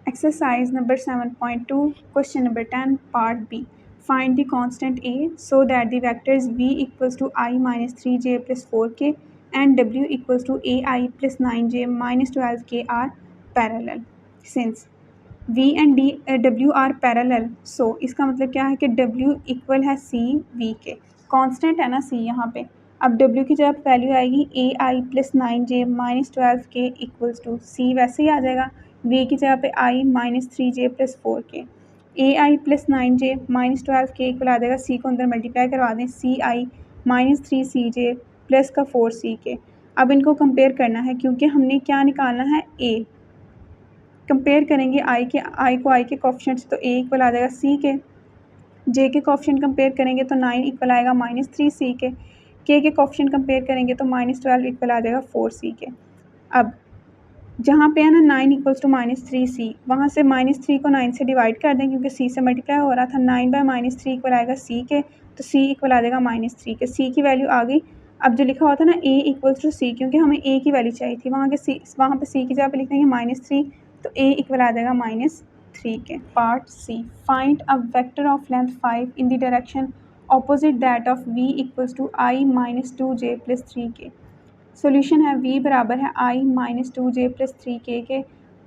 Exercise number 7.2, question number 10, part B. Find the constant A so that the vectors v equals to I minus 3j plus 4k and w equals to ai plus 9j minus 12k are parallel. Since v and w are parallel, so इसका मतलब क्या है कि w equal है c v के. Constant है ना c यहाँ पे. अब w की जगह वैल्यू आएगी ai plus 9j minus 12k equals to c, वैसे ही आ जाएगा. v की जगह पे i minus 3j plus 4k, ai plus 9j minus 12k equal आ जाएगा c को अंदर मल्टीप्लाई करवा दें ci माइनस 3cj प्लस का 4ck. अब इनको कंपेयर करना है क्योंकि हमने क्या निकालना है a. कंपेयर करेंगे i को i के कोफिशिएंट से तो a इक्वल आ जाएगा c के. j के कोफिशिएंट कंपेयर करेंगे तो 9 इक्वल आएगा माइनस 3c के. k के कोफिशिएंट कंपेयर करेंगे तो माइनस 12 इक्वल आ जाएगा 4c के. अब जहाँ पे है ना 9 इक्वल्स टू माइनस 3c, वहाँ से माइनस 3 को 9 से डिवाइड कर दें क्योंकि c से मल्टीप्लाई हो रहा था. 9 बाय माइनस 3 इक्वल आएगा c के, तो c इक्वल आ जाएगा माइनस 3 के. c की वैल्यू आ गई. अब जो लिखा होता है ना a इक्वल्स टू c, क्योंकि हमें a की वैल्यू चाहिए थी, वहाँ पे c की जगह पे लिख देंगे माइनस 3, तो a इक्वल आ जाएगा minus 3 k. Part c. Find a vector of length 5 in the direction opposite that of v equals to i minus 2j plus 3k. Solution है v बराबर है i minus 2j plus 3k के.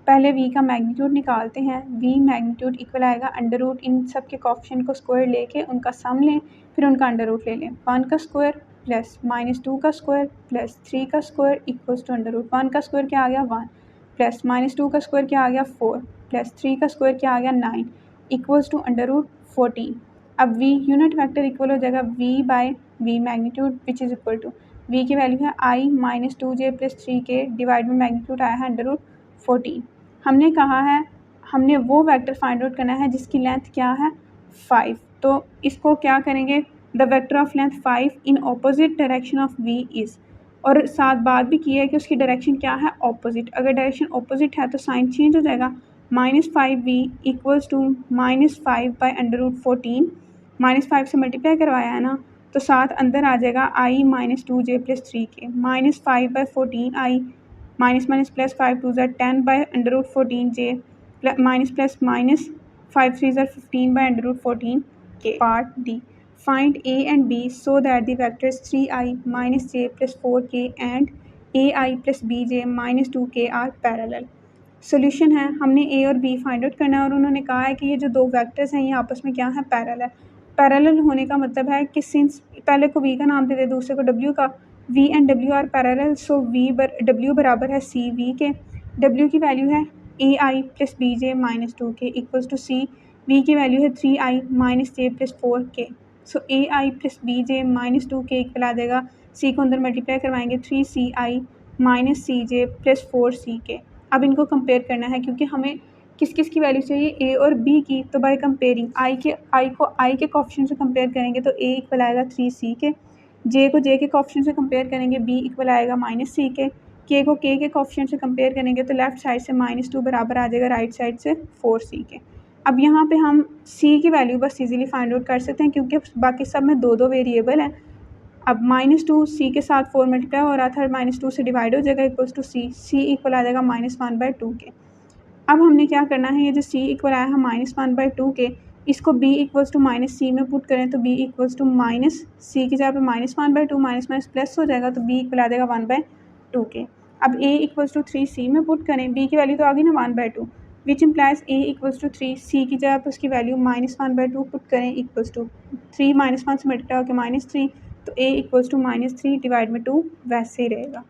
पहले v का magnitude निकालते हैं. v magnitude equal आएगा under root इन सब के कोफिशिएंट को स्क्वायर लेके उनका सम लें, फिर उनका अंडर रूट ले लें. 1 का स्क्वायर प्लस माइनस 2 का स्क्वायर प्लस 3 का square equals to under root. 1 का स्क्वायर क्या आ गया 1, प्लस माइनस 2 का स्क्वायर क्या आ गया 4, प्लस 3 का स्क्वायर क्या आ गया 9 इक्वल्स टू अंडर रूट 14. अब v यूनिट वेक्टर इक्वल हो जाएगा v by v magnitude which is equal to v की वैल्यू है i minus 2j plus 3k divide में मैग्नीट्यूड आया है अंडर रूट 14. हमने कहा है हमने वो वेक्टर फाइंड आउट करना है जिसकी लेंथ क्या है 5. तो इसको क्या करेंगे, the vector of length 5 in opposite direction of v is, और साथ बात भी की है कि उसकी डायरेक्शन क्या है ऑपोजिट. अगर डायरेक्शन ऑपोजिट है तो साइन चेंज हो जाएगा. Minus 5v equals to minus 5 by under root 14. Minus 5 से मल्टीप्लाई करवाया है ना, तो साथ अंदर आ जाएगा i minus 2j plus 3k minus 5 by 14 i minus minus plus 5 2 ज़र 10 by under root 14j minus plus minus 5 3 ज़र 15 by under root 14k. Part d. Find a and b so that the vectors 3i minus j plus 4k and ai plus bj minus 2k are parallel. Solution है हमने a और b find out करना है और उन्होंने कहा है कि ये जो दो वेक्टर्स हैं ये आपस में क्या है पैरेलल. पैरेलल होने का मतलब है कि सिंस पहले को v का नाम दे दे दूसरे को w का, v and w are parallel, so w बराबर है c v के. w की वैल्यू है ai plus bj minus 2k equals to c. v की वैल्यू है 3i minus j plus 4k. So ai plus bj minus 2k equal आ जाएगा, c को अंदर मल्टीप्लाई करवाएंगे 3ci minus cj plus 4ck. अब इनको कंपेयर करना है क्योंकि हमें किस किस की वैल्यू चाहिए a और b की. तो बाय कंपेयरिंग i के कोफिशिएंट से कंपेयर करेंगे तो a इक्वल आएगा 3c के. j को j के कोफिशिएंट से कंपेयर करेंगे b इक्वल आएगा माइनस c के. k को k के कोफिशिएंट से कंपेयर करेंगे तो लेफ्ट साइड से माइनस 2 बराबर आ जाएगा राइट साइड से 4c के. अब यहाँ पे हम c की वैल्यू बस इजीली फाइंड आउट कर सकते हैं क्योंकि बाकी सब में दो वेरिएबल हैं. अब माइनस 2 c के साथ 4 मल्टीप्लाई हो रहा था, माइनस 2 से डिवाइड हो जाएगा इक्वल्स टू c इक्वल आ जाएगा माइनस 1 बाई 2 के. अब हमने क्या करना है, ये जो c इक्वल आया है माइनस 1 बाई 2 के, इसको b equals to minus c में पुट करें तो b equals to minus c की जगह पे minus 1 by 2 minus minus plus हो जाएगा तो b इक्वल आ जाएगा 1 बाई 2 के. अब a इक्वल्स टू 3c में पुट करें, b की वैल्यू तो आ गई ना 1 by 2 which implies a equals to 3. c की जगह पे उसकी वैल्यू माइनस 1 बाई 2 पुट करें इक्वल्स टू 3 माइनस 1 से मल्टीप्लाई होकर माइनस 3, तो a equals to minus 3 divide में 2 वैसे ही रहेगा.